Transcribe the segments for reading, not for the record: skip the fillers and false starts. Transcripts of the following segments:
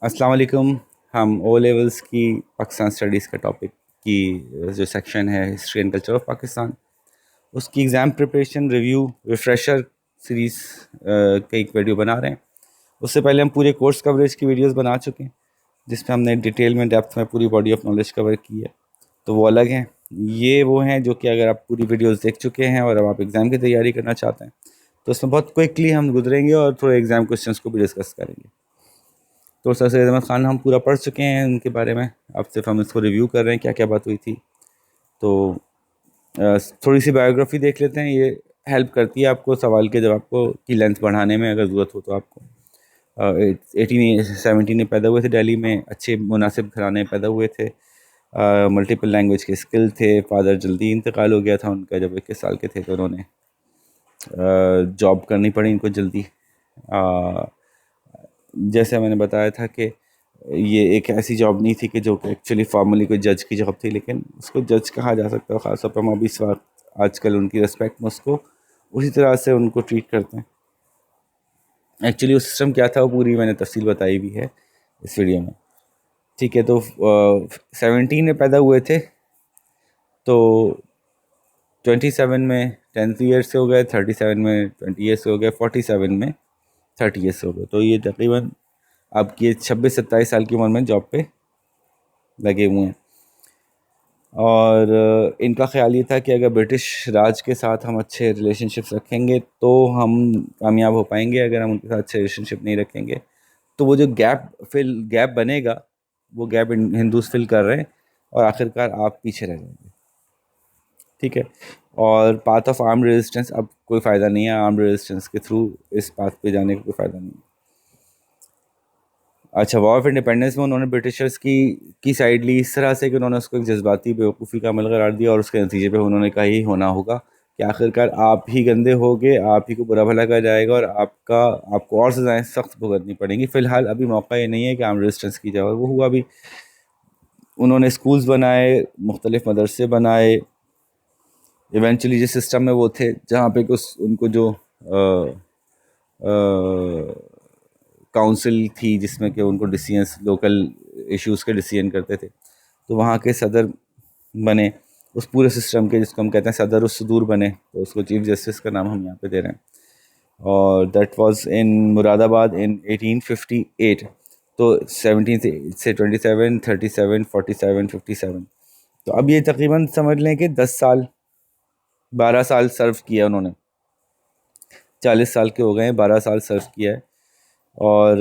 السلام علیکم. ہم او لیولس کی پاکستان اسٹڈیز کا ٹاپک کی جو سیکشن ہے history and culture of Pakistan, اس کی exam preparation review refresher series کا ایک ویڈیو بنا رہے ہیں. اس سے پہلے ہم پورے کورس کوریج کی ویڈیوز بنا چکے ہیں جس میں ہم نے ڈیٹیل میں ڈیپتھ میں پوری باڈی آف نالج کور کی ہے، تو وہ الگ ہیں. یہ وہ ہیں جو کہ اگر آپ پوری ویڈیوز دیکھ چکے ہیں اور اب آپ ایگزام کی تیاری کرنا چاہتے ہیں تو اس میں بہت کوئکلی ہم گزریں گے اور تھوڑے ایگزام کوشچنس کو بھی ڈسکس کریں گے. تو سر سید احمد خان ہم پورا پڑھ چکے ہیں ان کے بارے میں، اب صرف ہم اس کو ریویو کر رہے ہیں کیا کیا بات ہوئی تھی. تو تھوڑی سی بایوگرافی دیکھ لیتے ہیں، یہ ہیلپ کرتی ہے آپ کو سوال کے جواب کو کی لینتھ بڑھانے میں اگر ضرورت ہو تو. آپ کو 1870 میں پیدا ہوئے تھے دہلی میں، اچھے مناسب گھرانے میں پیدا ہوئے تھے، ملٹیپل لینگویج کے اسکل تھے. فادر جلدی انتقال ہو گیا تھا ان کا، جب 21 سال کے تھے تو انہوں نے جاب کرنی پڑی ان کو جلدی. جیسے میں نے بتایا تھا کہ یہ ایک ایسی جاب نہیں تھی کہ جو کہ ایکچولی فارملی کوئی جج کی جاب تھی، لیکن اس کو جج کہا جا سکتا ہے. خاص طور پر ہم ابھی اس وقت آج کل ان کی ریسپیکٹ میں اس کو اسی طرح سے ان کو ٹریٹ کرتے ہیں. ایکچولی وہ سسٹم کیا تھا وہ پوری میں نے تفصیل بتائی ہوئی ہے اس ویڈیو میں. ٹھیک ہے، تو 17 میں پیدا ہوئے تھے تو 27 میں 10 ایئرس سے ہو گئے، 37 میں 20 ایئرس سے ہو گئے، 47 میں 30 ایئرس سے ہو گئے. تو یہ تقریباً آپ کی 26-27 سال کی عمر میں جاب پہ لگے ہوئے ہیں. اور ان کا خیال یہ تھا کہ اگر برٹش راج کے ساتھ ہم اچھے ریلیشن شپس رکھیں گے تو ہم کامیاب ہو پائیں گے، اگر ہم ان کے ساتھ اچھے ریلیشن شپ نہیں رکھیں گے تو وہ جو گیپ بنے گا وہ گیپ ہندوز فل کر رہے ہیں اور آخرکار آپ پیچھے رہ جائیں گے. ٹھیک ہے، اور پاتھ آف آرم ریزسٹنس اب کوئی فائدہ نہیں ہے، آرم ریزسٹنس کے تھرو اس پاتھ پہ جانے کا کوئی فائدہ نہیں ہے. اچھا، وار آف انڈیپینڈنس میں انہوں نے برٹشرز کی سائڈ لی اس طرح سے کہ انہوں نے اس کو ایک جذباتی بیوقوفی کا عمل قرار دیا، اور اس کے نتیجے پہ انہوں نے کہا یہی ہونا ہوگا کہ آخرکار آپ ہی گندے ہوگے، آپ ہی کو برا بھلا کہا جائے گا اور آپ کو اور سزائیں سخت بھگتنی پڑیں گی. فی الحال ابھی موقع یہ نہیں ہے کہ آرم ریزسٹنس کی جائے، اور وہ ہوا بھی. انہوں نے اسکولز بنائے، مختلف مدرسے بنائے. ایونچولی جس سسٹم میں وہ تھے جہاں پہ ان کو جو کاؤنسل تھی جس میں کہ ان کو ڈیسیژنس لوکل ایشوز کے ڈیسیژن کرتے تھے، تو وہاں کے صدر بنے اس پورے سسٹم کے، جس کو ہم کہتے ہیں صدر الصدور بنے، تو اس کو چیف جسٹس کا نام ہم یہاں پہ دے رہے ہیں. اور دیٹ واز ان مراد آباد ان 1858. تو 17 سے 27 37 47 57. تو اب یہ تقریباً سمجھ لیں کہ 12 سال سرو کیا انہوں نے. 40 سال کے ہو گئے ہیں، 12 سال سرو کیا ہے، اور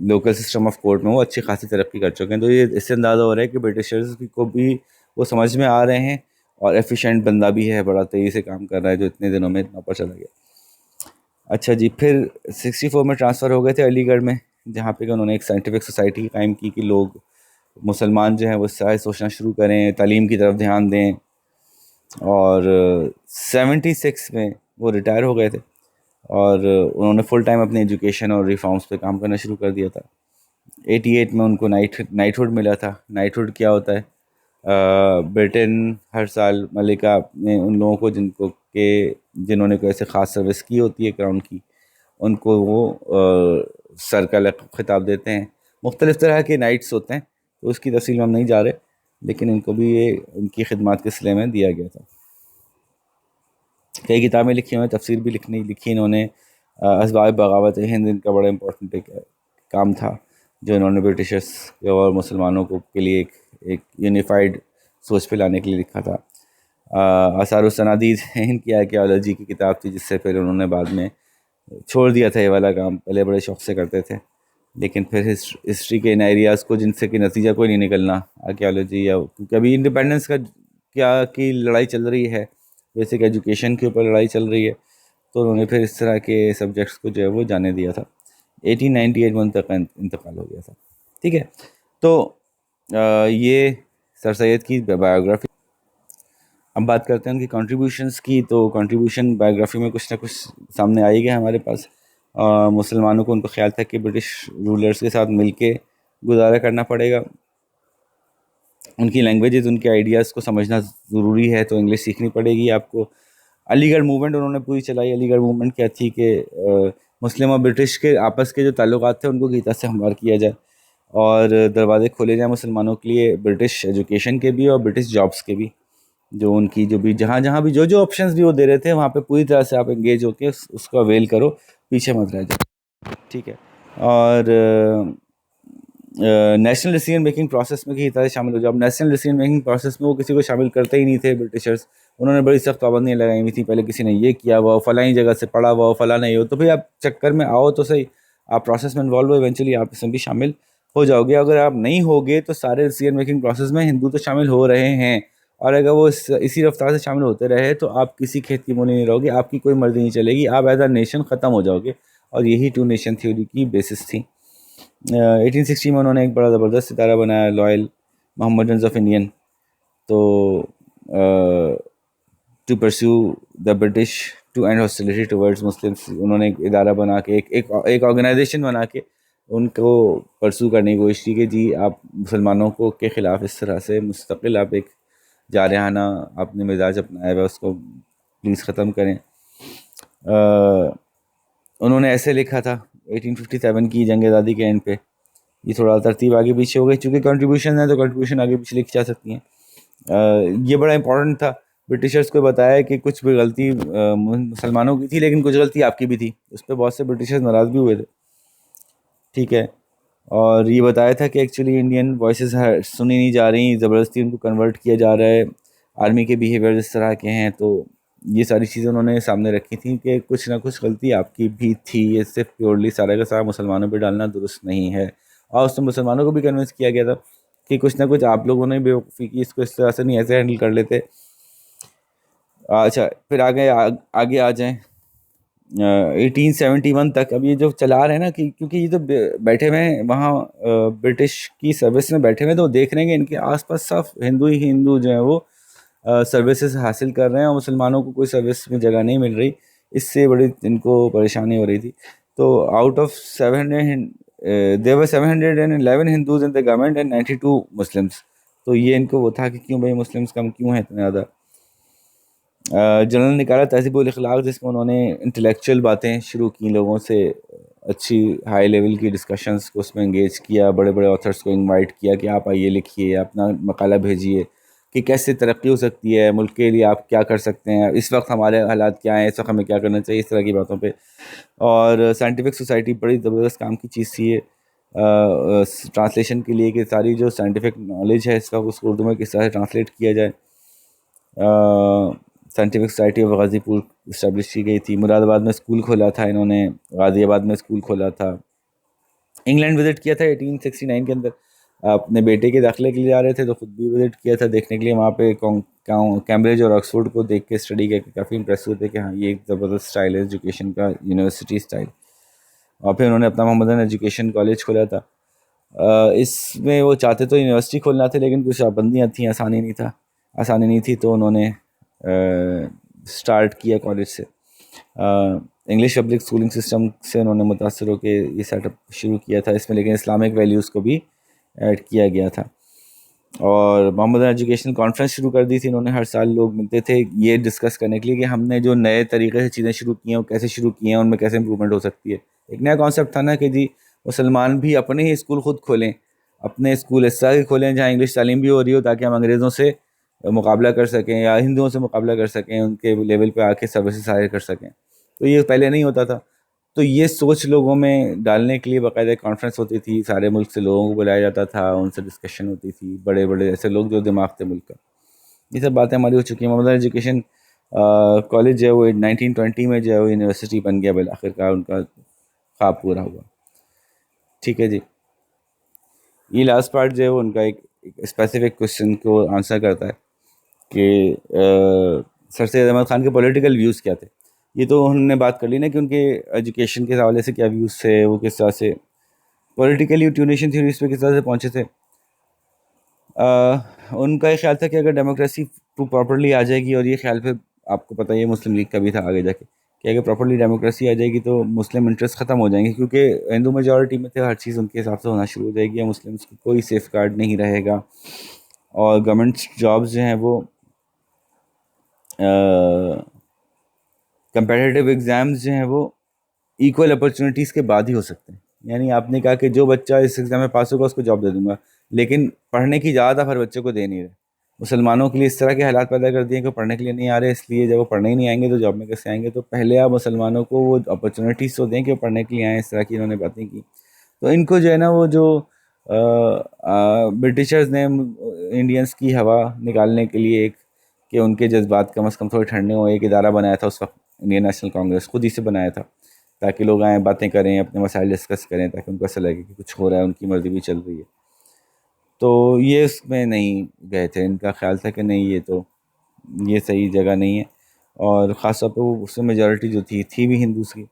لوکل سسٹم آف کورٹ میں وہ اچھی خاصی ترقی کر چکے ہیں. تو یہ اس سے اندازہ ہو رہا ہے کہ برٹشرز کو بھی وہ سمجھ میں آ رہے ہیں، اور ایفیشینٹ بندہ بھی ہے، بڑا تیزی سے کام کر رہا ہے جو اتنے دنوں میں اتنا پر چلا گیا. اچھا جی، پھر 64 میں ٹرانسفر ہو گئے تھے علی گڑھ میں، جہاں پہ کہ انہوں نے ایک سائنٹیفک سوسائٹی قائم کی کہ لوگ مسلمان جو ہیں وہ سائنس سوچنا شروع کریں، تعلیم کی طرف دھیان دیں. اور 76 میں وہ ریٹائر ہو گئے تھے، اور انہوں نے فل ٹائم اپنے ایجوکیشن اور ریفارمز پہ کام کرنا شروع کر دیا تھا. 88 میں ان کو نائٹ ہوڈ ملا تھا. نائٹ ہوڈ کیا ہوتا ہے؟ برٹن ہر سال ملکہ نے ان لوگوں کو جنہوں نے کوئی ایسے خاص سروس کی ہوتی ہے کراؤن کی، ان کو وہ سر کا خطاب دیتے ہیں. مختلف طرح کے نائٹس ہوتے ہیں، تو اس کی تفصیل میں ہم نہیں جا رہے، لیکن ان کو بھی یہ ان کی خدمات کے سلے میں دیا گیا تھا. کئی کتابیں لکھی ہوئے ہیں، تفسیر بھی لکھی انہوں نے. اسباب بغاوت ہند ان کا بڑا امپورٹنٹ ایک کام تھا جو انہوں نے برٹشرس اور مسلمانوں کے لیے ایک یونیفائڈ سوچ پہ لانے کے لیے لکھا تھا. آثار و صنادید ہند کی آرکیالوجی کی کتاب تھی، جس سے پھر انہوں نے بعد میں چھوڑ دیا تھا یہ والا کام. پہلے بڑے شوق سے کرتے تھے، لیکن پھر ہسٹری کے ان ایریاز کو جن سے کہ نتیجہ کوئی نہیں نکلنا، آرکیالوجی یا کیونکہ ابھی انڈیپینڈنس کا کی لڑائی چل رہی ہے، بیسک ایجوکیشن کے اوپر لڑائی چل رہی ہے، تو انہوں نے پھر اس طرح کے سبجیکٹس کو جو ہے وہ جانے دیا تھا. 1898 میں انتقال ہو گیا تھا. ٹھیک ہے، تو یہ سر سید کی بایوگرافی. اب بات کرتے ہیں ان کی کنٹریبیوشنس کی. تو کنٹریبیوشن بایوگرافی میں کچھ نہ کچھ سامنے آئی گیا ہمارے پاس. مسلمانوں کو ان کا خیال تھا کہ برٹش رولرز کے ساتھ مل کے گزارا کرنا پڑے گا، ان کی لینگویجز، ان کے آئیڈیاز کو سمجھنا ضروری ہے، تو انگلش سیکھنی پڑے گی آپ کو. علی گڑھ موومنٹ انہوں نے پوری چلائی. علی گڑھ موومنٹ کیا تھی کہ مسلم اور برٹش کے آپس کے جو تعلقات تھے ان کو کس طرح سے ہموار کیا جائے اور دروازے کھولے جائیں مسلمانوں کے لیے برٹش ایجوکیشن کے بھی اور برٹش جابس کے بھی، جو ان کی جو بھی جہاں بھی جو آپشنز بھی وہ دے رہے تھے وہاں پہ پوری طرح سے آپ انگیج ہو کے اس کو اویل کرو، پیچھے مت رہ جاؤ، ٹھیک ہے۔ اور نیشنل ڈیسیژن میکنگ پروسیس میں کسی طرح شامل ہو جاؤ۔ اب نیشنل ڈیسیژن میکنگ پروسیس میں وہ کسی کو شامل کرتے ہی نہیں تھے برٹشرز، انہوں نے بڑی سخت پابندیاں لگائی ہوئی تھیں، پہلے کسی نے یہ کیا ہوا فلاں جگہ سے پڑھا ہوا فلاں نہیں ہو، تو بھئی آپ چکر میں آؤ تو صحیح، آپ پروسیس میں انوالو ہو، ایونچولی آپ اس میں بھی شامل ہو جاؤ گے۔ اگر آپ نہیں ہوگے تو سارے ڈیسیژن میکنگ پروسیس میں ہندو تو شامل ہو رہے ہیں، اور اگر وہ اسی رفتار سے شامل ہوتے رہے تو آپ کسی کھیت کی مولی نہیں رہو گے، آپ کی کوئی مرضی نہیں چلے گی، آپ ایز اے نیشن ختم ہو جاؤ گے۔ اور یہی ٹو نیشن تھیوری کی بیسس تھی۔ 1860 میں انہوں نے ایک بڑا زبردست ستارہ بنایا، لائل محمدنز آف انڈین، تو to perceive the British to end hostility towards Muslims, انہوں نے ایک ادارہ بنا کے ایک آرگنائزیشن بنا کے ان کو پرسو کرنے کی کوشش کی کہ جی آپ مسلمانوں کو کے خلاف اس طرح سے مستقل آپ ایک جارحانہ اپنے مزاج اپنایا ہوا اس کو پلیز ختم کریں۔ انہوں نے ایسے لکھا تھا 1857 کی جنگ آزادی کے اینڈ پہ، یہ تھوڑا ترتیب آگے پیچھے ہو گئی چونکہ کنٹریبیوشن ہے تو کنٹریبیوشن آگے پیچھے لکھی جا سکتی ہیں۔ یہ بڑا امپورٹنٹ تھا، برٹشرز کو بتایا کہ کچھ بھی غلطی مسلمانوں کی تھی لیکن کچھ غلطی آپ کی بھی تھی، اس پہ بہت سے برٹشرز ناراض بھی ہوئے تھے، ٹھیک ہے۔ اور یہ بتایا تھا کہ ایکچولی انڈین وائسز سنی نہیں جا رہی، زبردستی ان کو کنورٹ کیا جا رہا ہے، آرمی کے بیہیویئر اس طرح کے ہیں، تو یہ ساری چیزیں انہوں نے سامنے رکھی تھیں کہ کچھ نہ کچھ غلطی آپ کی بھی تھی، یہ صرف پیورلی سارا کا سارا مسلمانوں پہ ڈالنا درست نہیں ہے۔ اور اس میں مسلمانوں کو بھی کنونس کیا گیا تھا کہ کچھ نہ کچھ آپ لوگوں نے بے وقوفی کی، اس کو اس طرح سے نہیں ایسے ہینڈل کر لیتے۔ اچھا پھر آگے آ جائیں 1871 تک۔ اب یہ جو چلا رہے ہیں نا کہ کیونکہ یہ تو بیٹھے ہوئے ہیں وہاں برٹش کی سروس میں بیٹھے ہوئے ہیں، تو دیکھ رہے ہیں کہ ان کے آس پاس صرف ہندو ہی ہندو جو ہیں وہ سروسز حاصل کر رہے ہیں اور مسلمانوں کو کوئی سروس میں جگہ نہیں مل رہی، اس سے بڑی ان کو پریشانی ہو رہی تھی۔ تو out of 700 there were 711 Hindus in the government and 92 Muslims, تو یہ ان کو وہ تھا کہ کیوں بھائی مسلمس کم کیوں ہیں اتنے زیادہ۔ جنرل نکالا تہذیب الاخلاق، جس میں انہوں نے انٹلیکچوئل باتیں شروع کی، لوگوں سے اچھی ہائی لیول کی ڈسکشنز کو اس میں انگیج کیا، بڑے بڑے آتھرس کو انوائٹ کیا کہ آپ آئیے لکھیے، اپنا مقالہ بھیجیے کہ کیسے ترقی ہو سکتی ہے ملک کے لیے، آپ کیا کر سکتے ہیں، اس وقت ہمارے حالات کیا ہیں، اس وقت ہمیں کیا کرنا چاہیے، اس طرح کی باتوں پہ۔ اور سائنٹیفک سوسائٹی بڑی زبردست کام کی چیز تھی یہ ٹرانسلیشن کے لیے، کہ ساری جو سائنٹیفک نالج ہے اس وقت اس کو اردو میں کس طرح سے ٹرانسلیٹ کیا جائے۔ سائنٹیفک سوسائٹی آف غازی پور اسٹیبلش کی گئی تھی۔ مراد آباد میں اسکول کھولا تھا انہوں نے، غازی آباد میں اسکول کھولا تھا۔ انگلینڈ وزٹ کیا تھا 1869 کے اندر، اپنے بیٹے کے داخلے کے لیے جا رہے تھے تو خود بھی وزٹ کیا تھا دیکھنے کے لیے، وہاں پہ کیمبرج اور آکسفورڈ کو دیکھ کے اسٹڈی کر کے کافی امپریس ہوئے تھے کہ ہاں یہ ایک زبردست اسٹائل ہے ایجوکیشن کا، یونیورسٹی اسٹائل۔ اور پھر انہوں نے اپنا محمدن ایجوکیشن کالج کھولا تھا۔ اس میں وہ چاہتے تو یونیورسٹی کھولنا تھے لیکن کچھ پابندیاں تھیں، آسانی نہیں تھی، تو انہوں نے سٹارٹ کیا کالج سے۔ انگلش پبلک اسکولنگ سسٹم سے انہوں نے متاثر ہو کے یہ سیٹ اپ شروع کیا تھا اس میں، لیکن اسلامک ویلیوز کو بھی ایڈ کیا گیا تھا۔ اور محمدن ایجوکیشن کانفرنس شروع کر دی تھی انہوں نے، ہر سال لوگ ملتے تھے یہ ڈسکس کرنے کے لیے کہ ہم نے جو نئے طریقے سے چیزیں شروع کی ہیں وہ کیسے شروع کی ہیں، ان میں کیسے امپرومنٹ ہو سکتی ہے۔ ایک نیا کانسیپٹ تھا نا کہ جی مسلمان بھی اپنے ہی اسکول خود کھولیں، اپنے اسکول اس طرح کے کھولیں جہاں انگلش تعلیم بھی ہو رہی ہو، تاکہ ہم انگریزوں سے مقابلہ کر سکیں یا ہندوؤں سے مقابلہ کر سکیں، ان کے لیول پہ آ کے سروسز حاصل کر سکیں۔ تو یہ پہلے نہیں ہوتا تھا، تو یہ سوچ لوگوں میں ڈالنے کے لیے باقاعدہ کانفرنس ہوتی تھی، سارے ملک سے لوگوں کو بلایا جاتا تھا، ان سے ڈسکشن ہوتی تھی، بڑے بڑے ایسے لوگ جو دماغ تھے ملک کا۔ یہ سب باتیں ہماری ہو چکی ہیں۔ محمدن ایجوکیشن کالج جو ہے وہ 1920 میں جو ہے وہ یونیورسٹی بن گیا، بالآخر کار ان کا خواب پورا ہوا، ٹھیک ہے جی۔ یہ لاسٹ پارٹ جو ہے وہ ان کا ایک اسپیسیفک کوشچن کو آنسر کرتا ہے کہ سر سید احمد خان کے پولیٹیکل ویوز کیا تھے۔ یہ تو انہوں نے بات کر لی نا کہ ان کے ایجوکیشن کے حوالے سے کیا ویوز تھے، وہ کس طرح سے پولیٹیکلی ٹیونیشن تھیوریز پہ کس طرح سے پہنچے تھے۔ ان کا یہ خیال تھا کہ اگر ڈیموکریسی پراپرلی آ جائے گی، اور یہ خیال پھر آپ کو پتہ ہے مسلم لیگ کا بھی تھا آگے جا کے، کہ اگر پراپرلی ڈیموکریسی آ جائے گی تو مسلم انٹرسٹ ختم ہو جائیں گے، کیونکہ ہندو میجورٹی میں تھے، ہر چیز ان کے حساب سے ہونا شروع ہو جائے گی، مسلمس کو کوئی سیف گارڈ نہیں رہے گا، اور گورنمنٹ جابز جو ہیں وہ کمپیٹیٹیو ایگزامز جو ہیں وہ ایکول اپرچونیٹیز کے بعد ہی ہو سکتے ہیں. یعنی آپ نے کہا کہ جو بچہ اس ایگزام میں پاس ہوگا اس کو جاب دے دوں گا، لیکن پڑھنے کی اجازت آپ ہر بچے کو دے نہیں رہے. مسلمانوں کے لیے اس طرح کے حالات پیدا کر دیے کہ پڑھنے کے لیے نہیں آ رہے، اس لیے جب وہ پڑھنے ہی نہیں آئیں گے تو جاب میں کیسے آئیں گے. تو پہلے آپ مسلمانوں کو وہ اپرچونیٹیز تو دیں کہ وہ پڑھنے کے لیے آئیں. اس طرح کی انہوں نے باتیں کی. تو ان کو جو ہے نا وہ جو برٹشرز نے انڈینس کی ہوا نکالنے کے لیے ایک کہ ان کے جذبات کم از کم تھوڑے ٹھنڈے ہوں، ایک ادارہ بنایا تھا اس وقت، انڈین نیشنل کانگریس خود ہی سے بنایا تھا تاکہ لوگ آئیں باتیں کریں، اپنے مسائل ڈسکس کریں، تاکہ ان کو ایسا لگے کہ کچھ ہو رہا ہے، ان کی مرضی بھی چل رہی ہے. تو یہ اس میں نہیں گئے تھے. ان کا خیال تھا کہ نہیں یہ صحیح جگہ نہیں ہے. اور خاص طور پہ وہ اس میں میجورٹی جو تھی بھی ہندوز کی.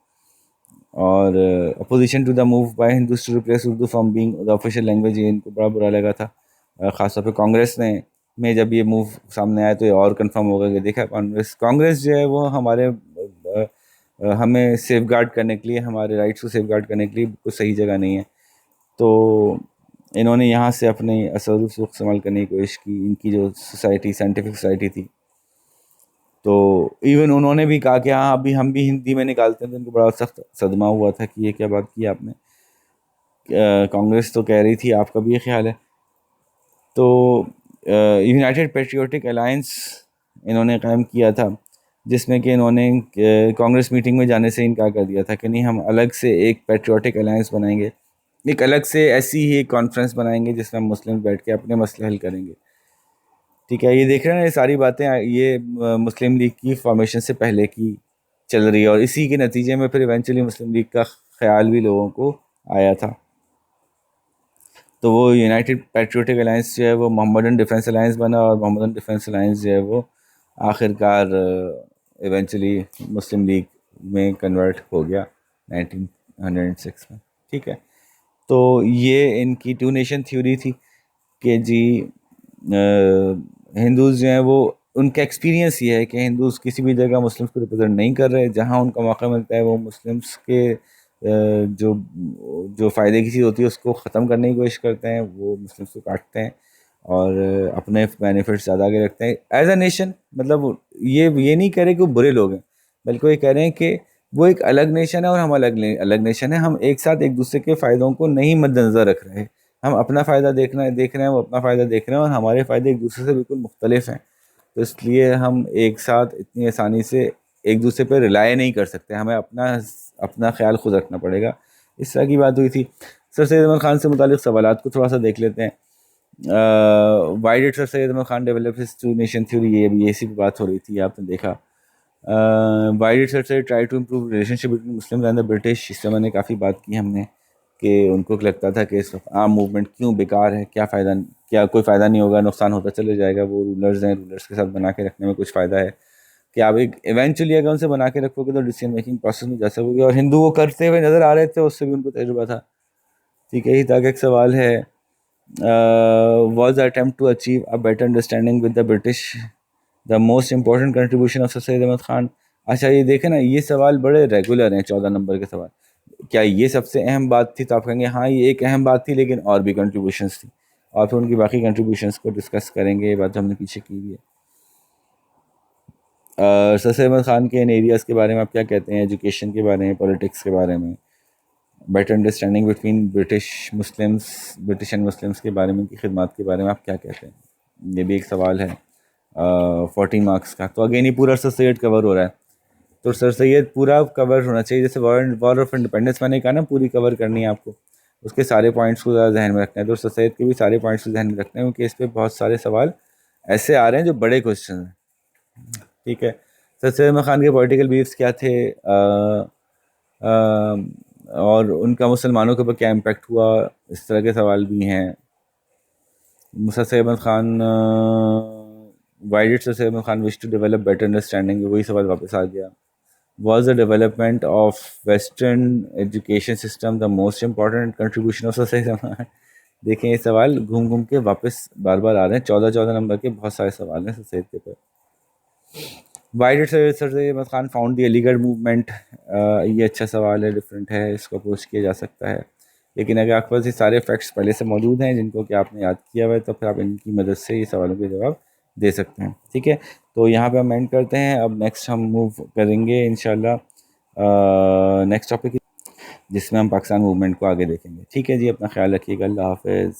اور opposition to the move by Hindus to replace Urdu from being the official language, یہ ان کو بڑا برا لگا تھا. خاص طور پہ کانگریس میں جب یہ موو سامنے آیا تو یہ اور کنفرم ہوگا کہ دیکھا کانگریس جو ہے وہ ہمیں سیف گارڈ کرنے کے لیے، ہمارے رائٹس کو سیف گارڈ کرنے کے لیے کوئی صحیح جگہ نہیں ہے. تو انہوں نے یہاں سے اپنے اثر و رسوخ استعمال کرنے کی کوشش کی. ان کی جو سوسائٹی سائنٹیفک سوسائٹی تھی، تو ایون انہوں نے بھی کہا کہ ہاں ابھی ہم بھی ہندی میں نکالتے ہیں. تو ان کو بڑا سخت صدمہ ہوا تھا کہ یہ کیا بات کی آپ نے، کانگریس تو کہہ رہی تھی، آپ کا بھی یہ خیال ہے. تو یونائٹڈ پیٹریوٹک الائنس انہوں نے قائم کیا تھا، جس میں کہ انہوں نے کانگریس میٹنگ میں جانے سے انکار کر دیا تھا کہ نہیں، ہم الگ سے ایک پیٹریوٹک الائنس بنائیں گے، ایک الگ سے ایسی ہی ایک کانفرنس بنائیں گے جس میں ہم مسلم بیٹھ کے اپنے مسئلے حل کریں گے. ٹھیک ہے، یہ دیکھ رہے ہیں یہ ساری باتیں یہ مسلم لیگ کی فارمیشن سے پہلے کی چل رہی ہے، اور اسی کے نتیجے میں پھر ایونچولی مسلم لیگ کا خیال بھی لوگوں کو آیا تھا. تو وہ یونائٹڈ پیٹریوٹک الائنس جو ہے وہ محمدن ڈیفنس الائنس بنا، اور محمدن ڈیفنس الائنس جو ہے وہ آخر کار ایونچولی مسلم لیگ میں کنورٹ ہو گیا 1906 میں. ٹھیک ہے، تو یہ ان کی ٹو نیشن تھیوری تھی کہ جی ہندوز جو ہیں وہ، ان کا ایکسپیرینس یہ ہے کہ ہندوز کسی بھی جگہ مسلمس کو ریپرزینٹ نہیں کر رہے. جہاں ان کا موقع ملتا ہے وہ مسلمس کے جو فائدے کی چیز ہوتی ہے اس کو ختم کرنے کی کوشش کرتے ہیں، وہ مسلمس کو کاٹتے ہیں اور اپنے بینیفٹس زیادہ آگے رکھتے ہیں ایز اے نیشن. مطلب یہ نہیں کہہ رہے کہ وہ برے لوگ ہیں، بلکہ یہ کہہ رہے ہیں کہ وہ ایک الگ نیشن ہے اور ہم الگ نیشن ہے. ہم ایک ساتھ ایک دوسرے کے فائدوں کو نہیں مد نظر رکھ رہے، ہم اپنا فائدہ دیکھ رہے ہیں، وہ اپنا فائدہ دیکھ رہے ہیں، اور ہمارے فائدے ایک دوسرے سے بالکل مختلف ہیں. تو اس لیے ہم ایک ساتھ اتنی آسانی سے ایک دوسرے پہ ریلائی نہیں کر سکتے، ہمیں اپنا خیال خود رکھنا پڑے گا. اس طرح کی بات ہوئی تھی. سر سید احمد خان سے متعلق سوالات کو تھوڑا سا دیکھ لیتے ہیں. Why did sir Syed Ahmad Khan develop his two nation theory, یہ اسی پہ بات ہو رہی تھی، آپ نے دیکھا. Why did sir Syed try to improve relationship between Muslim and the British. اس سے میں نے کافی بات کی ہم نے کہ ان کو لگتا تھا کہ اس وقت عام موومنٹ کیوں بیکار ہے، کیا کوئی فائدہ نہیں ہوگا، نقصان ہوتا چلے جائے گا. وہ رولرز ہیں، رولرز کے ساتھ بنا کے رکھنے میں کچھ فائدہ ہے کہ آپ ایونچولی اگر ان سے بنا کے رکھو گے تو ڈیسیژن میکنگ پروسیس میں جا سکو گے. اور ہندو وہ کرتے ہوئے نظر آ رہے تھے، اس سے بھی ان کو تجربہ تھا. ٹھیک ہے، ہی تاکہ ایک سوال ہے was the attempt to achieve a better understanding with the British the most important contribution of sir Syed Ahmad Khan. اچھا یہ دیکھیں نا، یہ سوال بڑے ریگولر ہیں، 14 نمبر کے سوال. کیا یہ سب سے اہم بات تھی؟ تو آپ کہیں گے ہاں یہ ایک اہم بات تھی، لیکن اور بھی کنٹریبیوشنس تھی، اور پھر ان کی باقی کنٹریبیوشنس کو ڈسکس کریں گے. یہ بات ہم نے پیچھے کی بھی ہے. سر سید احمد خان کے ان ایریاز کے بارے میں آپ کیا کہتے ہیں؟ ایجوکیشن کے بارے میں، پولیٹکس کے بارے میں، better understanding between British and Muslims کے بارے میں، ان کی خدمات کے بارے میں آپ کیا کہتے ہیں؟ یہ بھی ایک سوال ہے 14 مارکس کا. تو اگین یہ پورا سر سید کور ہو رہا ہے. تو سر سید پورا کور ہونا چاہیے، جیسے وار آف انڈیپینڈنس میں نے کہا نا پوری کور کرنی ہے آپ کو، اس کے سارے پوائنٹس کو ذرا ذہن میں رکھنا ہے. تو سر سید کے بھی سارے پوائنٹس کو ذہن میں رکھنا ہے، کیونکہ اس پہ بہت سارے سوال ایسے آ رہے ہیں جو بڑے کوشچن ہیں. ٹھیک ہے، سر سید احمد خان کے پولیٹیکل بیفس کیا تھے، اور ان کا مسلمانوں کے اوپر کیا امپیکٹ ہوا، اس طرح کے سوال بھی ہیں. Sir Syed Ahmad Khan why did sir Syed Ahmad Khan wish to develop better understanding, وہی سوال واپس آ گیا. Was the development of western education system the most important contribution of sir Syed Ahmad Khan. دیکھیں یہ سوال گھوم گھوم کے واپس بار بار آ رہے ہیں، 14 نمبر کے بہت سارے سوال ہیں سر سید کے اوپر. Why did sir Syed Ahmad Khan found the Aligarh movement, یہ اچھا سوال ہے، ڈفرینٹ ہے، اس کو اپروچ کیا جا سکتا ہے. لیکن اگر آپ کے پاس یہ سارے فیکٹس پہلے سے موجود ہیں جن کو کہ آپ نے یاد کیا ہوا ہے، تو پھر آپ ان کی مدد سے یہ سوالوں کے جواب دے سکتے ہیں. ٹھیک ہے، تو یہاں پہ ہم اینڈ کرتے ہیں. اب نیکسٹ ہم موو کریں گے انشاءاللہ نیکسٹ ٹاپک جس میں ہم پاکستان موومنٹ کو آگے دیکھیں گے. ٹھیک ہے جی, اپنا خیال رکھیے گا. اللہ حافظ.